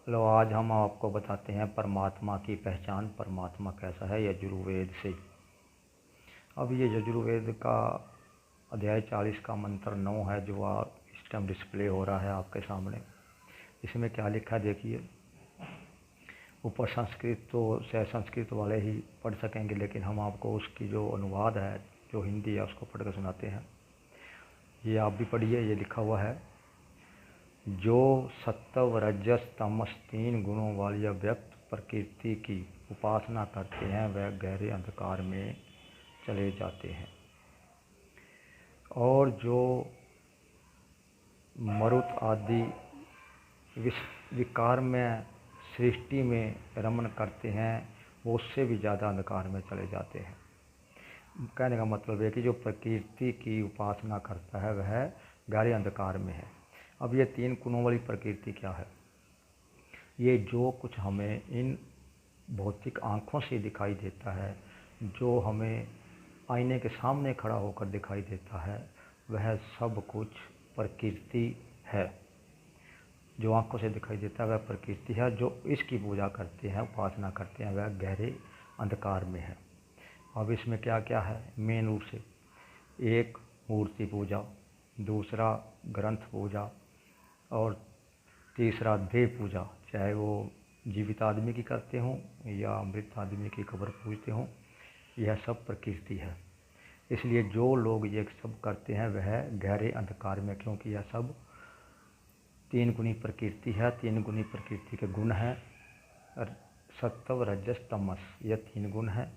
लो आज हम आपको बताते हैं परमात्मा की पहचान, परमात्मा कैसा है यजुर्वेद से। अब ये यजुर्वेद का अध्याय 40 का मंत्र 9 है, जो इस टाइम डिस्प्ले हो रहा है आपके सामने। इसमें क्या लिखा है देखिए। ऊपर संस्कृत तो शायद संस्कृत वाले ही पढ़ सकेंगे, लेकिन हम आपको उसकी जो अनुवाद है, जो हिंदी है, उसको पढ़ कर सुनाते हैं। ये आप भी पढ़िए। ये लिखा हुआ है, जो सत्व रजस तमस 3 गुणों वाली व्यक्त प्रकृति की उपासना करते हैं वह गहरे अंधकार में चले जाते हैं, और जो मरुत आदि विकार में सृष्टि में रमण करते हैं वो उससे भी ज़्यादा अंधकार में चले जाते हैं। कहने का मतलब है कि जो प्रकृति की उपासना करता है वह गहरे अंधकार में है। अब ये 3 गुणों वाली प्रकृति क्या है? ये जो कुछ हमें इन भौतिक आँखों से दिखाई देता है, जो हमें आईने के सामने खड़ा होकर दिखाई देता है, वह सब कुछ प्रकृति है। जो आँखों से दिखाई देता है वह प्रकृति है। जो इसकी पूजा करते हैं, उपासना करते हैं, वह गहरे अंधकार में है। अब इसमें क्या क्या है? मेन रूप से एक मूर्ति पूजा, दूसरा ग्रंथ पूजा, और तीसरा देव पूजा, चाहे वो जीवित आदमी की करते हों या मृत आदमी की कब्र पूजते हों, यह सब प्रकृति है। इसलिए जो लोग ये सब करते हैं वह गहरे अंधकार में, क्योंकि यह सब 3 गुणी प्रकृति है। 3 गुणी प्रकृति के गुण हैं सत्व रजस तमस, यह 3 गुण हैं।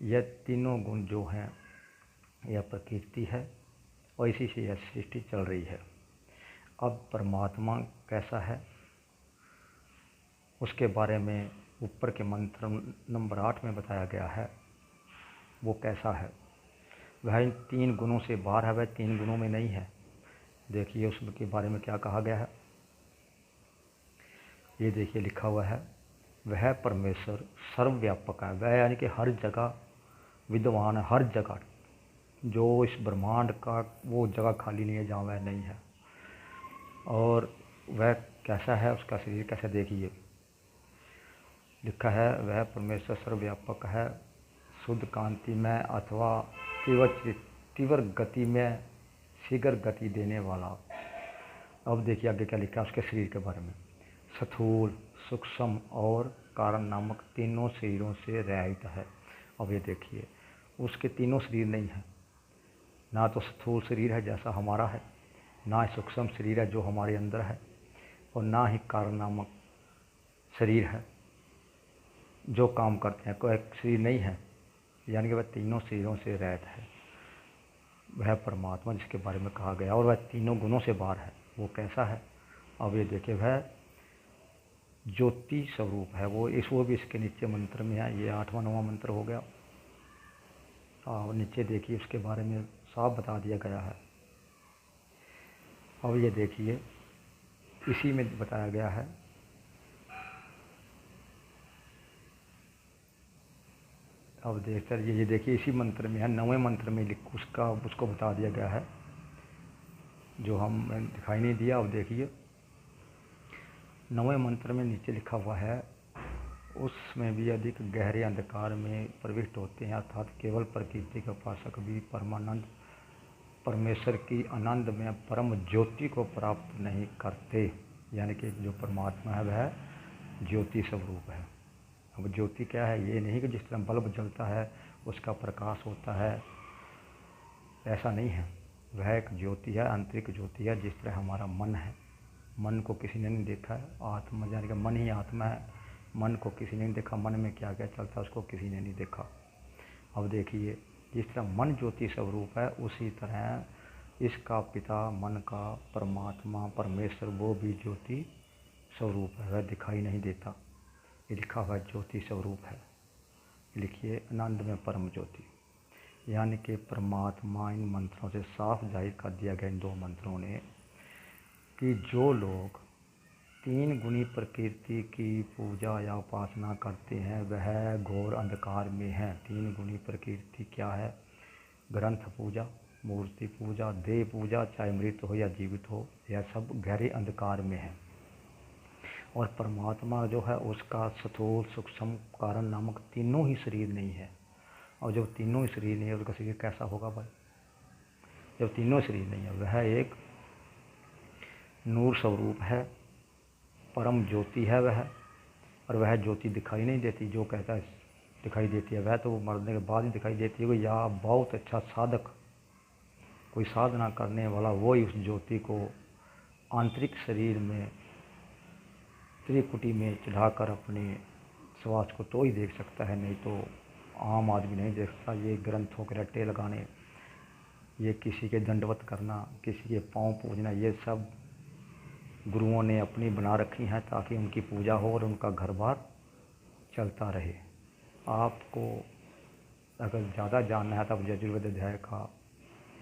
यह तीनों गुण जो हैं यह प्रकृति है, और इसी से यह सृष्टि चल रही है। अब परमात्मा कैसा है उसके बारे में ऊपर के मंत्र नंबर 8 में बताया गया है। वो कैसा है? वह इन 3 गुणों से बाहर है, वह 3 गुणों में नहीं है। देखिए उसके बारे में क्या कहा गया है। ये देखिए लिखा हुआ है, वह परमेश्वर सर्वव्यापक है। वह यानी कि हर जगह विद्यमान है, हर जगह। जो इस ब्रह्मांड का वो जगह खाली नहीं है जहाँ वह नहीं है। और वह कैसा है, उसका शरीर कैसा, देखिए लिखा है, वह परमेश्वर सर्वव्यापक है, शुद्ध कांति में अथवा तीव्र गति में शीघ्र गति देने वाला। अब देखिए आगे क्या लिखा है उसके शरीर के बारे में। स्थूल, सूक्ष्म और कारण नामक तीनों शरीरों से रहित है। अब ये देखिए उसके तीनों शरीर नहीं है। ना तो स्थूल शरीर है जैसा हमारा है, ना ही सूक्ष्म शरीर है जो हमारे अंदर है, और ना ही कारण नामक शरीर है जो काम करते हैं। कोई शरीर नहीं है, यानी कि वह तीनों शरीरों से रहित है। वह परमात्मा जिसके बारे में कहा गया, और वह तीनों गुणों से बाहर है। वो कैसा है? अब ये देखिए, वह ज्योति स्वरूप है। वो भी इसके नीचे मंत्र में है। ये 8वां 9वां मंत्र हो गया। और नीचे देखिए उसके बारे में साफ बता दिया गया है। अब ये देखिए इसी में बताया गया है, अब देखकर ये देखिए इसी मंत्र में है, 9वें मंत्र में उसको बता दिया गया है, जो हम दिखाई नहीं दिया। अब देखिए 9वें मंत्र में नीचे लिखा हुआ है, उसमें भी अधिक गहरे अंधकार में प्रविष्ट होते हैं, अर्थात केवल प्रकृति के उपासक भी परमानंद परमेश्वर की आनंद में परम ज्योति को प्राप्त नहीं करते। यानी कि जो परमात्मा है वह ज्योति स्वरूप है। अब ज्योति क्या है? ये नहीं कि जिस तरह बल्ब जलता है उसका प्रकाश होता है, ऐसा नहीं है। वह एक ज्योति है, आंतरिक ज्योति है। जिस तरह हमारा मन है, मन को किसी ने नहीं देखा है। आत्मा यानी कि मन ही आत्मा है, मन को किसी ने नहीं देखा। मन में क्या क्या चलता है उसको किसी ने नहीं देखा। अब देखिए जिस तरह मन ज्योति स्वरूप है, उसी तरह इसका पिता मन का परमात्मा परमेश्वर वो भी ज्योति स्वरूप है। वह दिखाई नहीं देता। ये लिखा हुआ ज्योति स्वरूप है। लिखिए आनंद में परम ज्योति, यानी कि परमात्मा इन मंत्रों से साफ जाहिर कर दिया गया इन 2 मंत्रों ने, कि जो लोग 3 गुणी प्रकृति की पूजा या उपासना करते हैं वह घोर अंधकार में है। 3 गुणी प्रकृति क्या है? ग्रंथ पूजा, मूर्ति पूजा, देव पूजा, चाहे मृत हो या जीवित हो, यह सब गहरे अंधकार में है। और परमात्मा जो है उसका स्थूल सूक्ष्म कारण नामक तीनों ही शरीर नहीं है। और जब तीनों ही शरीर नहीं है उसका शरीर कैसा होगा भाई? जब तीनों शरीर नहीं है, वह एक नूर स्वरूप है, परम ज्योति है वह। और वह ज्योति दिखाई नहीं देती, जो कहता है दिखाई देती है, वह तो मरने के बाद ही दिखाई देती है। या बहुत अच्छा साधक, कोई साधना करने वाला, वो ही उस ज्योति को आंतरिक शरीर में त्रिपुटी में चढ़ाकर अपने श्वास को तो ही देख सकता है, नहीं तो आम आदमी नहीं देख सकता। ये ग्रंथों के रट्टे लगाने, ये किसी के दंडवत करना, किसी के पाँव पूजना, ये सब गुरुओं ने अपनी बना रखी हैं ताकि उनकी पूजा हो और उनका घर बार चलता रहे। आपको अगर ज़्यादा जानना है तो आप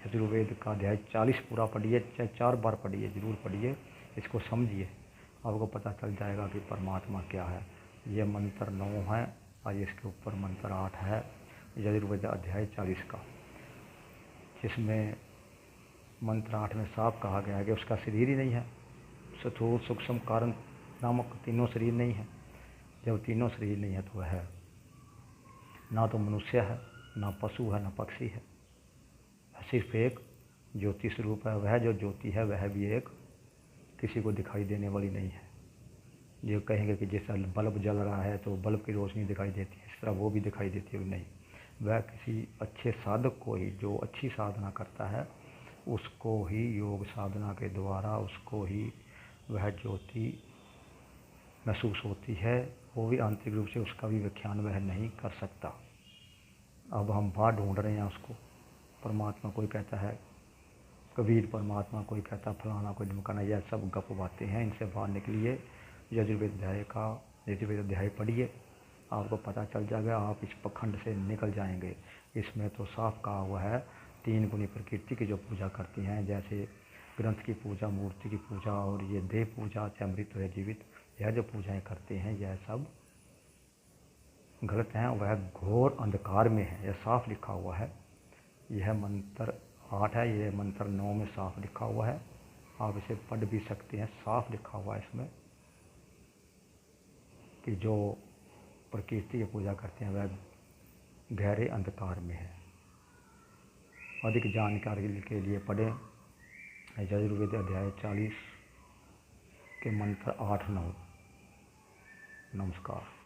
यजुर्वेद का अध्याय 40 पूरा पढ़िए, चाहे 4 बार पढ़िए, ज़रूर पढ़िए, इसको समझिए, आपको पता चल जाएगा कि परमात्मा क्या है। ये मंत्र 9 है और इसके ऊपर मंत्र 8 है यजुर्वेद अध्याय 40 का, जिसमें मंत्र 8 में साफ कहा गया है कि उसका शरीर ही नहीं है, स्थूल सूक्ष्म कारण नामक तीनों शरीर नहीं है। जब तीनों शरीर नहीं है तो वह ना तो मनुष्य है, ना पशु है, ना पक्षी है, सिर्फ एक ज्योति स्वरूप है। वह जो ज्योति है वह भी एक किसी को दिखाई देने वाली नहीं है। जो कहेंगे कि जैसा बल्ब जल रहा है तो बल्ब की रोशनी दिखाई देती है, इस तरह वो भी दिखाई देती है, नहीं। वह किसी अच्छे साधक को ही, जो अच्छी साधना करता है उसको ही योग साधना के द्वारा उसको ही वह ज्योति महसूस होती है। वो भी आंतरिक रूप से, उसका भी व्याख्यान वह नहीं कर सकता। अब हम बाहर ढूंढ रहे हैं उसको, परमात्मा कोई कहता है कबीर परमात्मा, कोई कहता फलाना, कोई ढमकाना, यह सब गप बातें हैं। इनसे बाहर निकलिए, यजुर्वेद अध्याय पढ़िए, आपको पता चल जाएगा, आप इस पखंड से निकल जाएंगे। इसमें तो साफ कहा हुआ है 3 गुणी प्रकृति की जो पूजा करती हैं, जैसे ग्रंथ की पूजा, मूर्ति की पूजा और ये देह पूजा, चाहे मृत है जीवित, यह जो पूजाएं करते हैं यह सब गलत हैं। वह घोर अंधकार में है, यह साफ लिखा हुआ है। यह मंत्र 8 है, यह मंत्र 9 में साफ लिखा हुआ है, आप इसे पढ़ भी सकते हैं। साफ लिखा हुआ है इसमें कि जो प्रकृति की पूजा करते हैं वह गहरे अंधकार में है। अधिक जानकारी के लिए पढ़ें यजुर्वेद अध्याय 40 के मंत्र 8-9। नमस्कार।